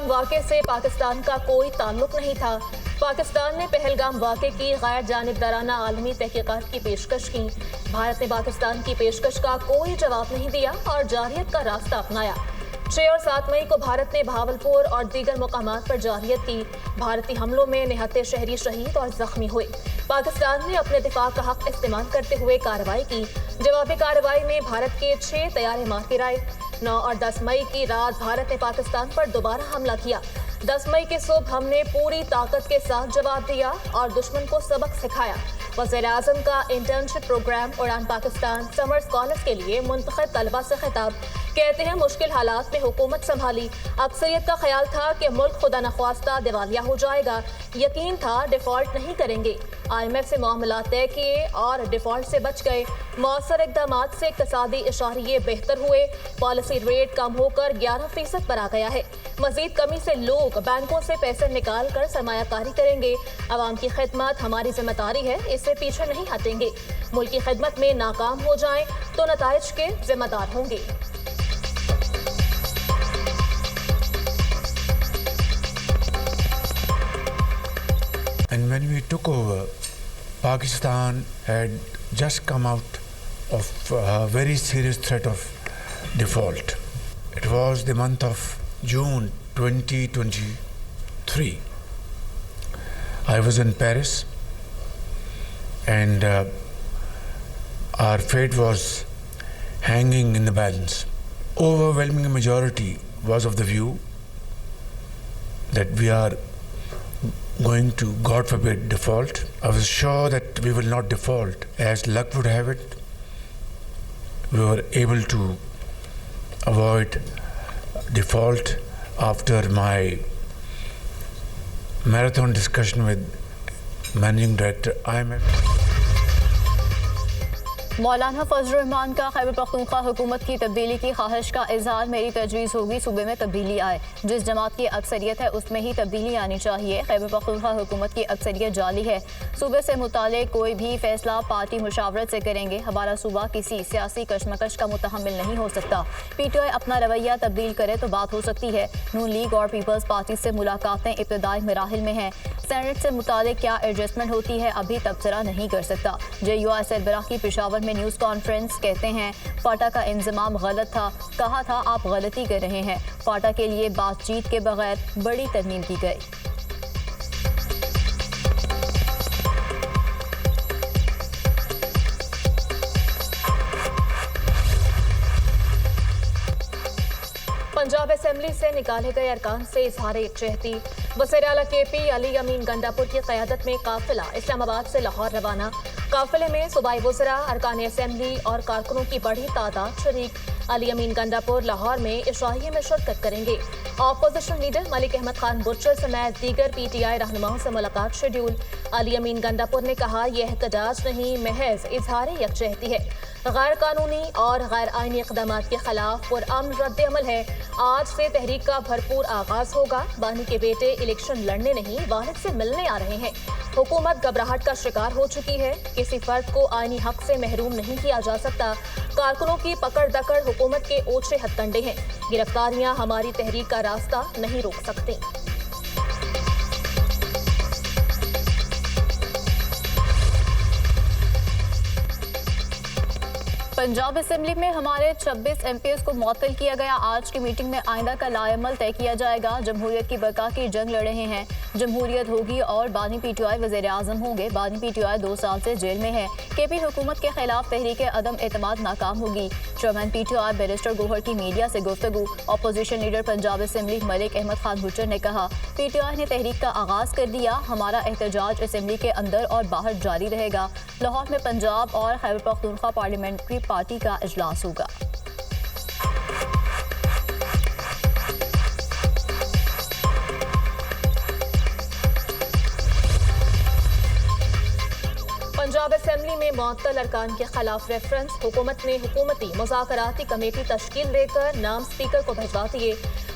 पहलगाम वाक़े से पाकिस्तान का कोई ताल्लुक नहीं था। पाकिस्तान ने पहलगाम वाक़े की गैर जानिबदाराना आलमी तहकीकात की पेशकश की। भारत ने पाकिस्तान की पेशकश का कोई जवाब नहीं दिया और जारहियत का रास्ता अपनाया। 6 और 7 मई को भारत ने भावलपुर और दीगर मुकामात पर जारहियत की। भारतीय हमलों में निहत्ते शहरी शहीद और जख्मी हुए। पाकिस्तान ने अपने दिफा का हक इस्तेमाल करते हुए कार्रवाई की। जवाबी कार्रवाई में भारत के 6 तैयारे मार गिराए। 9 और 10 मई की रात भारत ने पाकिस्तान पर दोबारा हमला किया। 10 मई की सुबह हमने पूरी ताकत के साथ जवाब दिया और दुश्मन को सबक सिखाया। वज़ीर-ए-आज़म का इंटर्नशिप प्रोग्राम उड़ान पाकिस्तान समर स्कॉलर्स के लिए मुंतखब तलबा से खिताब। कहते हैं मुश्किल हालात में हुकूमत संभाली। अक्सरियत का ख्याल था कि मुल्क खुदा नख्वास्ता दिवालिया हो जाएगा। यकीन था डिफॉल्ट नहीं करेंगे। IMF से मामलात तय किए और डिफॉल्ट से बच गए। मौसर इक़दामात से इक़्तिसादी इशारे बेहतर हुए। पॉलिसी रेट कम होकर 11% पर आ गया है। मजीद कमी से लोग बैंकों से पैसे निकाल कर सरमायाकारी करेंगे। अवाम की खिदमत हमारी जिम्मेदारी है, इससे पीछे नहीं हटेंगे। मुल्क की खिदमत में नाकाम हो जाएं तो नताइज के जिम्मेदार होंगे। And when we took over, Pakistan had just come out of a very serious threat of default. It was the month of June 2023. I was in Paris and our fate was hanging in the balance. Overwhelming majority was of the view that we are going to, God forbid, default. I was sure that we will not default. As luck would have it, we were able to avoid default after my marathon discussion with Managing Director IMF. मौलाना फजल रहमान का खैबर पख्तूनख्वा हुकूमत की तब्दीली की ख्वाहिश का इजहार। मेरी तजवीज़ होगी सूबे में तब्दीली आए। जिस जमात की अक्सरियत है उसमें ही तब्दीली आनी चाहिए। खैबर पख्तूनख्वा हुकूमत की अक्सरियत जाली है। सूबे से मुताल्लिक़ कोई भी फैसला पार्टी मुशावरत से करेंगे। हमारा सूबा किसी सियासी कशमकश का मुतहम्मिल नहीं हो सकता। PTI अपना रवैया तब्दील करे तो बात हो सकती है। नून लीग और पीपल्स पार्टी से मुलाकातें इब्तदाई मराहिल में हैं। सेनेट से मुताल्लिक़ क्या एडजस्टमेंट होती है अभी तबसरा नहीं कर सकता। JUI सरबराह की पेशावर में न्यूज़ कॉन्फ्रेंस। कहते हैं फाटा का इंतजाम गलत था। कहा था आप गलती कर रहे हैं। फाटा के लिए बातचीत के बगैर बड़ी तरमीम की गई। पंजाब असेंबली से निकाले गए अरकान से इजहार यकजहती। वज़ीर आला KP अली अमीन गंडापुर की क़यादत में काफिला इस्लामाबाद से लाहौर रवाना। काफिले में सूबाई वज़रा, अरकान असेंबली और कारकुनों की बड़ी तादाद शरीक। अली अमीन गंडापुर लाहौर में इशाइये में शिरकत करेंगे। Opposition leader Malik Ahmad Khan butcher समेत दीगर PTI रहनुमाओं से मुलाकात शेड्यूल। अली अमीन गंडापुर ने कहा यह एहतजाज नहीं, महज इजहार यकजहती है। गैर कानूनी और गैर आईनी इक़दामात के खिलाफ पुरअमन रद्द-ए-अमल है। आज से तहरीक का भरपूर आगाज होगा। बानी के बेटे इलेक्शन लड़ने नहीं वालिद से मिलने आ रहे हैं। हुकूमत घबराहट का शिकार हो चुकी है। किसी फर्द को आईनी हक से महरूम नहीं किया जा सकता। कारकुनों की पकड़ दकड़ हुकूमत के ओछे हथकंडे हैं। गिरफ्तारियां हमारी तहरीक का रास्ता नहीं रोक सकती। पंजाब असेंबली में हमारे 26 MPs को मुअत्तल किया गया। आज की मीटिंग में आइंदा का लाएअमल तय किया जाएगा। जमहूरियत की बका की जंग लड़ रहे हैं। जमहूरियत होगी और बानी PTI वज़ीर-ए-आज़म होंगे। बानी PTI 2 साल से जेल में है। KP हुकूमत के खिलाफ तहरीक अदम एतमाद नाकाम होगी। चेयरमैन PTI बैरिस्टर गोहर की मीडिया से गुफ्तगू। Opposition leader Punjab assembly Malik Ahmad Khan Buchar ने कहा PTI ने तहरीक का आगाज कर दिया। हमारा एहतजाज असेंबली के अंदर और बाहर जारी रहेगा। लाहौर में पंजाब और खैबर पख्तूनख्वा पार्लियामेंट्री पार्टी का इजलास होगा। पंजाब असेंबली में मुअत्तल अरकान के खिलाफ रेफरेंस। हुकूमत ने हुकूमती मुज़ाकराती कमेटी तश्कील देकर नाम स्पीकर को भिजवा दिए।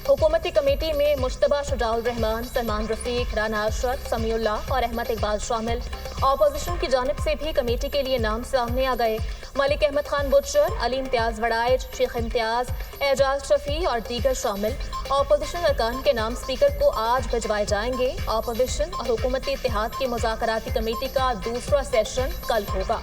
हुकूमती कमेटी में मुश्तबा शुजाउर रहमान, सलमान रफीक, राना अशरफ, समीउल्लाह और अहमद इकबाल शामिल। अपोजिशन की जानिब से भी कमेटी के लिए नाम सामने आ गए। मलिक अहमद खान बुच्चर, अली इम्तियाज वड़ाइज, शेख इम्तियाज, एजाज शफी और दीगर शामिल अपोजिशन अरकान के नाम स्पीकर को आज भिजवाए जाएंगे। अपोजिशन और हुकूमती इत्तेहाद की मुज़ाकराती कमेटी का दूसरा सेशन कल होगा।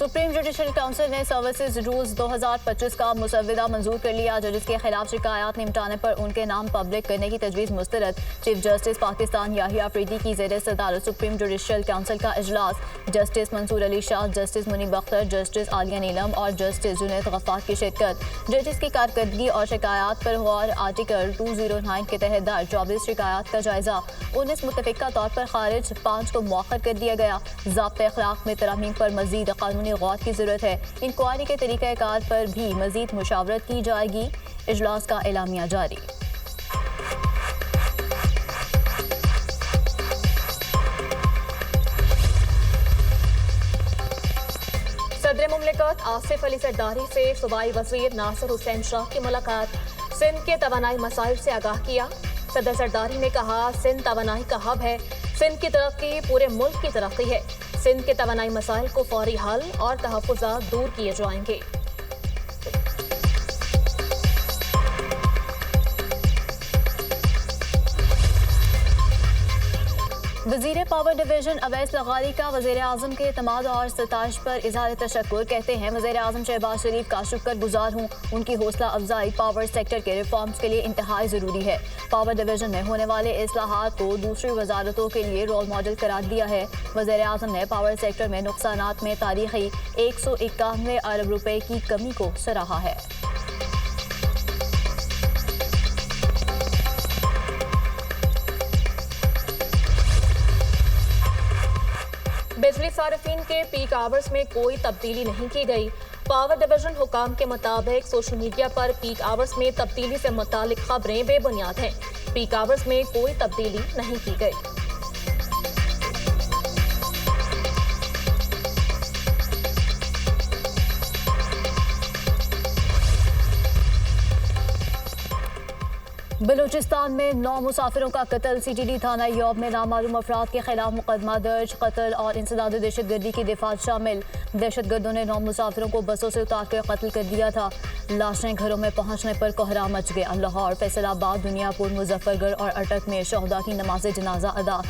सुप्रीम जुडिशल काउंसिल ने सर्विसेज रूल्स 2025 का मुसव्वदा मंजूर कर लिया। जजेस के खिलाफ शिकायत निपटाने पर उनके नाम पब्लिक करने की तजवीज़ मुस्तरद। चीफ जस्टिस पाकिस्तान याहिया अफरीदी की ज़ेर सदारत सुप्रीम जुडिशल काउंसिल का इजलास justice Mansoor Ali Shah, justice Munib Akhtar, justice Aalia Neelam और जस्टिस जुनैद गफ्फार की शिरकत। जजेस की कारकर्दगी और शिकायत पर गौर। आर्टिकल 209 के तहत दर्ज 24 शिकायत का जायजा 19 मुतफ़िका तौर पर खारिज, 5 को मौखर कर दिया गया। ज़ाब्ते अखलाक में तरमीम पर मज़ीद कानूनी गौर की ज़रूरत है। इंक्वायरी के तरीक़ाकार पर भी मज़ीद मुशावरत की जाएगी। इजलास का एलामिया जारी। सदर मुमलिकत आसिफ अली जरदारी से सूबाई वज़ीर नासिर हुसैन शाह की मुलाकात। सिंध के तवानाई मसाइल से आगाह किया। सदर जरदारी ने कहा, सिंध तवानाई का हब है। सिंध की तरक्की पूरे मुल्क की तरक्की है। सिंध के तवानाई मसाइल को फौरी हल और तहफ़्फ़ुज़ात दूर किए जाएंगे। वज़ीर पावर डिवीजन अवैस लगारी का वज़ीर आज़म के एतमाद और सताइश पर इज़हार तशक्कुर। कहते हैं, वज़ीर आज़म शहबाज शरीफ का शुक्र गुजार हूँ। उनकी हौसला अफजाई पावर सेक्टर के रिफॉर्म्स के लिए इंतहाई ज़रूरी है। पावर डिवीजन में होने वाले इस्लाहात को दूसरी वजारतों के लिए रोल मॉडल करार दिया है। वज़ीर आज़म ने पावर सेक्टर में नुकसानात में तारीखी 191 अरब रुपए की कमी को सराहा है। बिजली सार्फिन के पीक आवर्स में कोई तब्दीली नहीं की गई। पावर डिवीजन हुकाम के मुताबिक सोशल मीडिया पर पीक आवर्स में तब्दीली से मुतालिक खबरें बेबुनियाद हैं। पीक आवर्स में कोई तब्दीली नहीं की गई। बलूचिस्तान में 9 मुसाफिरों का कत्ल। CTD थाना यौब में नामालूम अफराद के खिलाफ मुकदमा दर्ज। कत्ल और इंसदाद दहशतगर्दी की दिफात शामिल। दहशतगर्दों ने 9 मुसाफिरों को बसों से उतार कर कत्ल कर दिया था। लाशें घरों में पहुंचने पर कोहराम मच गया। लाहौर, फैसलाबाद, दुनियापुर, मुजफ्फरगढ़ और अटक में शहदा की नमाज जनाजा अदा।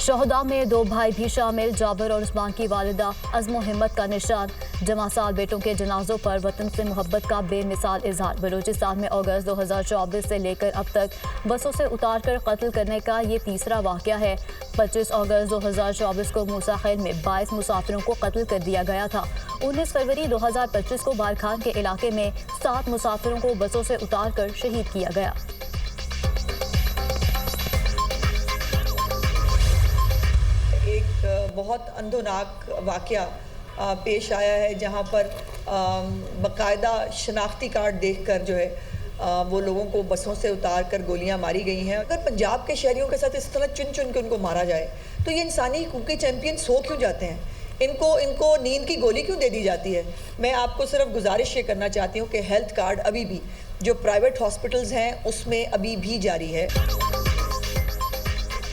शहदा में 2 भाई भी शामिल। जाबर और उस्मान की वालिदा अज़्म हिम्मत का निशान। जमा साल बेटों के जनाजों पर वतन से मोहब्बत का बेमिसाल इजहार। बलूचिस्तान में अगस्त 2024 से लेकर अब तक बसों से उतार कर कत्ल करने का ये तीसरा वाक़या है। 25 अगस्त 2024 को मूसा खैल में 22 मुसाफिरों को कत्ल कर दिया गया था। 19 फरवरी 2025 को बारखान के इलाके में 7 मुसाफिरों को बसों से उतार कर शहीद किया गया। एक बहुत अंधोनाक वाक़या पेश आया है, जहाँ पर बाकायदा शनाख्ती कार्ड देखकर जो है वो लोगों को बसों से उतार कर गोलियां मारी गई हैं। अगर पंजाब के शहरियों के साथ इस तरह चुन चुन के उनको मारा जाए तो ये इंसानी हुकूक के चैंपियन सो क्यों जाते हैं? इनको नींद की गोली क्यों दे दी जाती है? मैं आपको सिर्फ गुजारिश ये करना चाहती हूँ कि हेल्थ कार्ड अभी भी जो प्राइवेट हॉस्पिटल्स हैं उसमें अभी भी जारी है।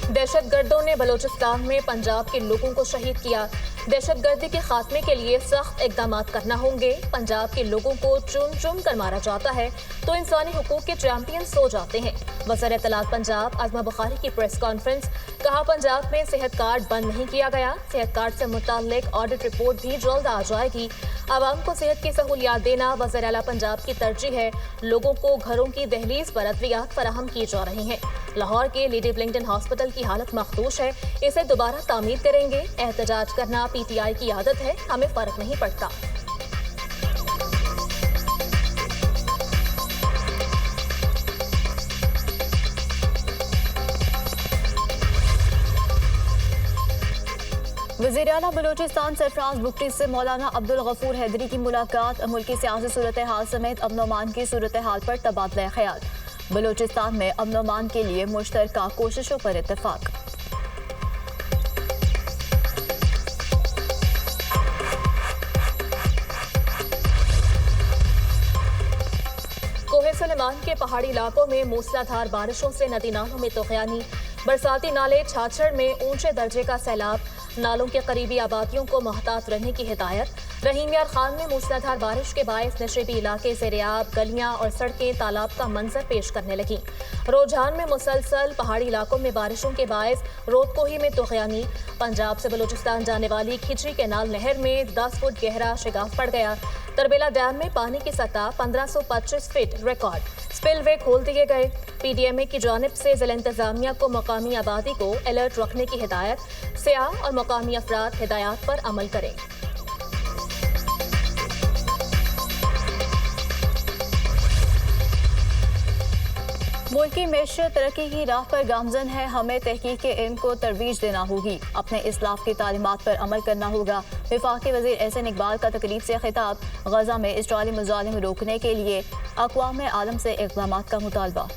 दहशतगर्दों ने बलूचिस्तान में पंजाब के लोगों को शहीद किया। दहशतगर्दी के खात्मे के लिए सख्त इकदाम करना होंगे। पंजाब के लोगों को चुन चुन कर मारा जाता है तो इंसानी हुकूक के चैंपियन सो जाते हैं। वज़ीर इत्तलात पंजाब आज़मा बुखारी की प्रेस कॉन्फ्रेंस। कहा, पंजाब में सेहत कार्ड बंद नहीं किया गया। सेहत कार्ड से मुताल्लिक ऑडिट रिपोर्ट भी जल्द आ जाएगी। आवाम को सेहत की सहूलियात देना वज़ीर आला पंजाब की तरजीह है। लोगों को घरों की दहलीज पर अद्वियात फराहम की जा रही हैं। लाहौर के लेडी ब्लिंगटन हॉस्पिटल की हालत मखदूश है। इसे दोबारा तामीर करेंगे। एहतजाज करना PTI की आदत है, हमें फर्क नहीं पड़ता। वज़ीर आला बलूचिस्तान सरफराज बुगटी से मौलाना अब्दुल गफूर हैदरी की मुलाकात। मुल्क की सियासी सूरत हाल समेत अमन अमान की सूरत हाल पर तबादला ख्याल। बलूचिस्तान में अमन अमान के लिए मुश्तरका कोशिशों पर इत्तेफाक। पाकिस्तान के पहाड़ी इलाकों में मूसलाधार बारिशों से नदी नालों में तूफ़ानी, बरसाती नाले छाछड़ में ऊंचे दर्जे का सैलाब, नालों के करीबी आबादियों को मोहतात रहने की हिदायत। रहीम यार खान में मूसलाधार बारिश के बायस नशेबी इलाके ज़ेर-ए-आब, गलियां और सड़कें तालाब का मंजर पेश करने लगीं। रोजान में मुसलसल पहाड़ी इलाकों में बारिशों के बायस रोदकोही में तूफ़ानी, पंजाब से बलूचिस्तान जाने वाली खिचरी कैनाल नहर में 10 फुट गहरा शिगाफ पड़ गया। तरबेला डैम में पानी की सतह 1525 फीट रिकॉर्ड। स्पिलवे खोल दिए गए। पीडीएमए की जानिब से जिला इंतजामिया को मकामी आबादी को अलर्ट रखने की हिदायत। सियाह और मकामी अफराद हिदायत पर अमल करें। मुल्क की मैशत तरक्की की राह पर गामजन है, हमें तहकीक के इल्म को तरवीज देना होगी, अपने इस्लाफ की तालीमात पर अमल करना होगा। वफाकी वज़ीर एहसन इकबाल का तकरीब से खिताब। गजा में इसराइली मुजालिम रोकने के लिए अक़वाम आलम से इक़दाम का मुतालबा।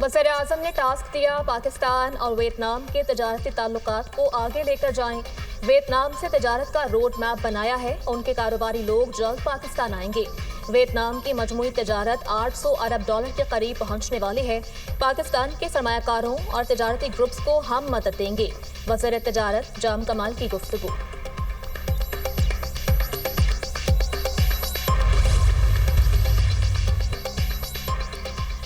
वज़ीर आज़म ने टास्क दिया, पाकिस्तान और वियतनाम के तजारती ताल्लुकात को आगे लेकर जाएं। वियतनाम से तजारत का रोड मैप बनाया है, उनके कारोबारी लोग जल्द पाकिस्तान आएंगे। वियतनाम की मजमूई तजारत 800 अरब डॉलर के करीब पहुंचने वाली है। पाकिस्तान के सरमायाकारों और तजारती ग्रुप्स को हम मदद देंगे। वज़ीर तजारत जाम कमाल की गुफ्तगू।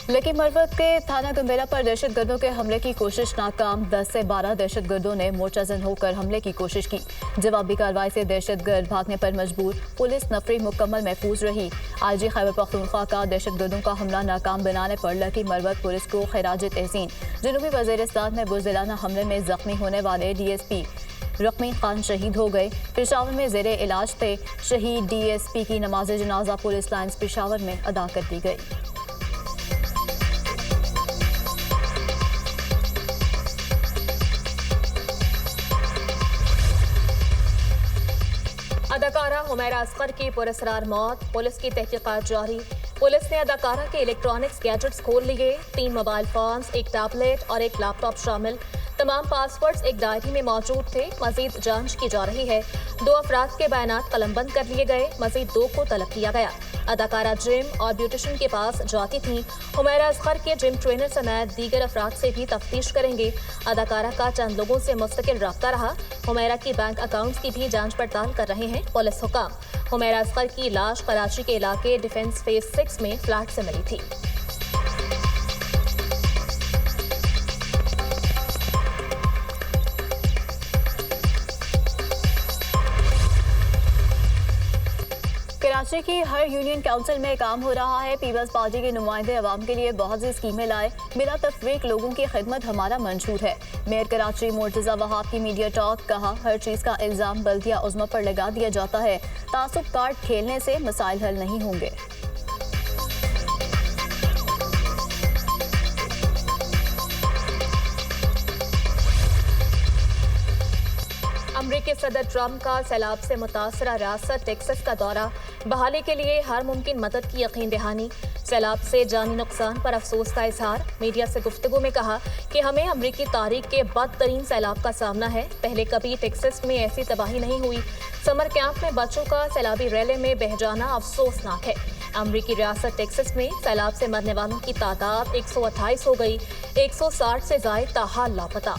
लकी मरवत के थाना गंबेला पर दहशतगर्दों के हमले की कोशिश नाकाम। 10 से 12 दहशतगर्दों ने मोर्चाजन होकर हमले की कोशिश की। जवाबी कार्रवाई से दहशतगर्द भागने पर मजबूर। पुलिस नफरी मुकम्मल महफूज रही। आईजी खैबर पख्तूनख्वा का दहशतगर्दों का हमला नाकाम बनाने पर लकी मरवत पुलिस को खैराज तहसीन। जनूबी वज़ीरिस्तान में बुज़दिलाना हमले में जख्मी होने वाले DSP रकमीन खान शहीद हो गए। पेशावर में ज़ेरे इलाज थे। शहीद DSP की नमाज जनाजा पुलिस लाइन्स पेशावर में अदा कर दी गई। अदाकारा हुमैरा असगर की पुरस्कार मौत, पुलिस की तहकीकात जारी। पुलिस ने अदाकारा के इलेक्ट्रॉनिक्स गैजेट्स खोल लिए। 3 मोबाइल फोन्स, एक टैबलेट और एक लैपटॉप शामिल। तमाम पासवर्ड्स एक डायरी में मौजूद थे। मजीद जांच की जा रही है। 2 अफराद के बयानात कलमबंद कर लिए गए। मजीद 2 को तलब किया गया। अदाकारा जिम और ब्यूटिशियन के पास जाती थी। हुमैरा असगर के जिम ट्रेनर समेत दीगर अफराद से भी तफ्तीश करेंगे। अदाकारा का चंद लोगों से मुस्तकिल रब्ता रहा। हुमैरा की बैंक अकाउंट्स की भी जांच पड़ताल कर रहे हैं पुलिस हुकाम। हुमैरा असगर की लाश कराची के इलाके डिफेंस फेज 6 में फ्लैट से मिली थी। कराची की हर यूनियन काउंसिल में काम हो रहा है। पीपल्स पार्टी के नुमाइंदे अवाम के लिए बहुत सी स्कीमें लाए। बिला तफरीक लोगों की खिदमत हमारा मंशूर है। मेयर कराची मुर्तज़ा वहाब की मीडिया टॉक। कहा, हर चीज़ का इल्ज़ाम बल्दिया उज़्मा पर लगा दिया जाता है। तासुब कार्ड खेलने से मसाइल हल नहीं होंगे। अमरीकी सदर ट्रंप का सैलाब से मुतासरा रियासत टेक्सास का दौरा। बहाली के लिए हर मुमकिन मदद की यकीन दहानी। सैलाब से जानी नुकसान पर अफसोस का इजहार। मीडिया से गुफ्तगू में कहा कि हमें अमरीकी तारीख के बदतरीन सैलाब का सामना है। पहले कभी टेक्सास में ऐसी तबाही नहीं हुई। समर कैंप में बच्चों का सैलाबी रैले में बह जाना अफसोसनाक है। अमरीकी रियासत टेक्सास में सैलाब से मरने वालों की तादाद 128 हो गई। 160 से ज़ायद ताहाल लापता।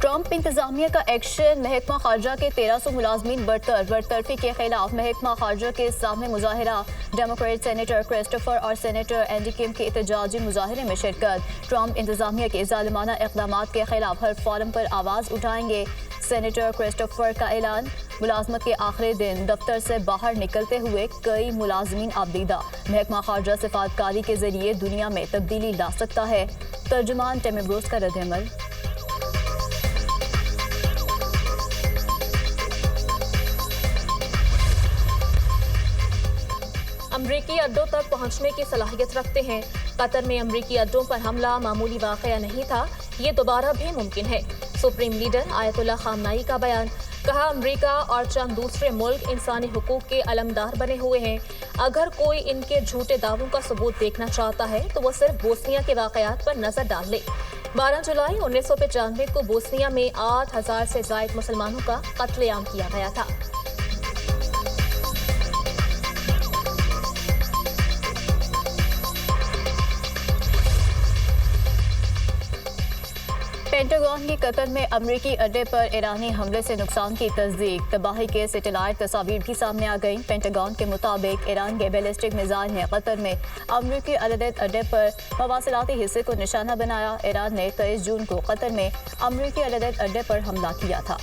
ट्रंप इंतजामिया का एक्शन। महकमा खारजा के 1300 मुलाजमीन बरतरफी के खिलाफ महकमा खारजा के सामने मुजाहिरा। डेमोक्रेट सेनेटर क्रिस्टोफर और सेनेटर एंडी किम के एहतजाजी मुजाहरे में शिरकत। ट्रंप इंतजामिया के जालिमाना इक़दामात के खिलाफ हर फोरम पर आवाज़ उठाएंगे। सेनेटर क्रिस्टोफर का ऐलान। मुलाजमत के आखिरी दिन दफ्तर से बाहर निकलते हुए कई मुलाजमीन आबदीदा। महकमा खारजा सिफारतकारी के जरिए दुनिया में तब्दीली ला सकता है। तर्जुमान टेम एम्ब्रोस का रद्द-ए-अमल। अमरीकी अड्डों तक पहुंचने की सलाहियत रखते हैं। कतर में अमरीकी अड्डों पर हमला मामूली वाक़या नहीं था, ये दोबारा भी मुमकिन है। सुप्रीम लीडर आयतुल्लाह खामनाई का बयान। कहा अमेरिका और चंद दूसरे मुल्क इंसानी हुकूक के अलमदार बने हुए हैं। अगर कोई इनके झूठे दावों का सबूत देखना चाहता है तो वो सिर्फ बोस्निया के वाकयात पर नजर डाल ले। 12 जुलाई 1995 को बोस्निया में 8,000 से ज्यादा मुसलमानों का कत्लेआम किया गया था। पेंटागन की कतर में अमरीकी अड्डे पर ईरानी हमले से नुकसान की तस्दीक, तबाही के सैटेलाइट तस्वीर भी सामने आ गई। पेंटागन के मुताबिक ईरान के बैलिस्टिक मिसाइल ने कतर में अमरीकी अड्डे पर मवासिलाती हिस्से को निशाना बनाया। ईरान ने 23 जून को कतर में अमरीकी अड्डे पर हमला किया था।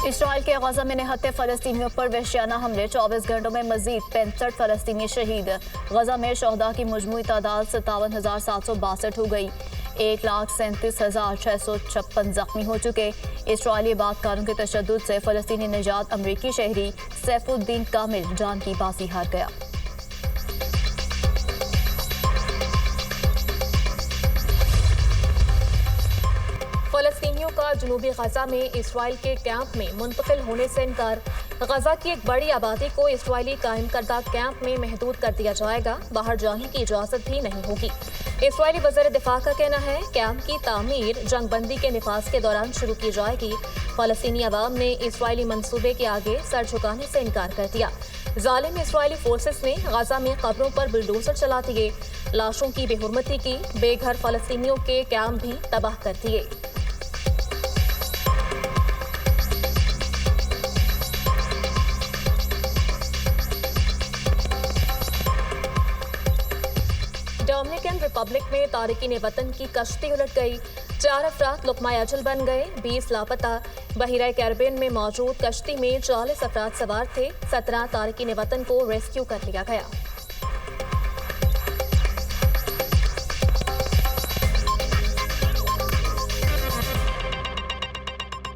इसराइल के गजा में निहत्ते फलस्तीनियों पर वहशियाना हमले, 24 घंटों में मजीद 65 फलस्तीनी शहीद। गजा में शहदा की मजमूई तादाद 57,762 हो गई। 1,37,656 जख्मी हो चुके। इसराइली बातकारों के तशद्दुद से फलस्तीनी निजात अमरीकी शहरी सैफुद्दीन कामिल जान की बाजी हार गया। फलस्तीनियों का जनूबी गजा में इसराइल के कैंप में मुंतकिल होने से इनकार। गजा की एक बड़ी आबादी को इसराइली कायम करदा कैंप में महदूद कर दिया जाएगा। बाहर जाने की इजाज़त भी नहीं होगी। इसराइली वज़ीर दिफा का कहना है कैंप की तामीर जंगबंदी के निफाज के दौरान शुरू की जाएगी। फलस्तीनी अवाम ने इसराइली मंसूबे के आगे सर झुकाने से इनकार कर दिया। जालिम इसराइली फोर्सेस ने गजा में कब्रों पर बुलडोजर चला दिए, लाशों की बेहुरमती की, बेघर फलस्तीनियों के कैंप भी तबाह कर दिए। डोमिनिकन रिपब्लिक में तारिकीन वतन की कश्ती उलट गई। 4 अफराद लुक़मा अजल बन गए, 20 लापता। बहिरा कैरिबियन में मौजूद कश्ती में 40 अफराद सवार थे। 17 तारिकीन वतन को रेस्क्यू कर लिया गया।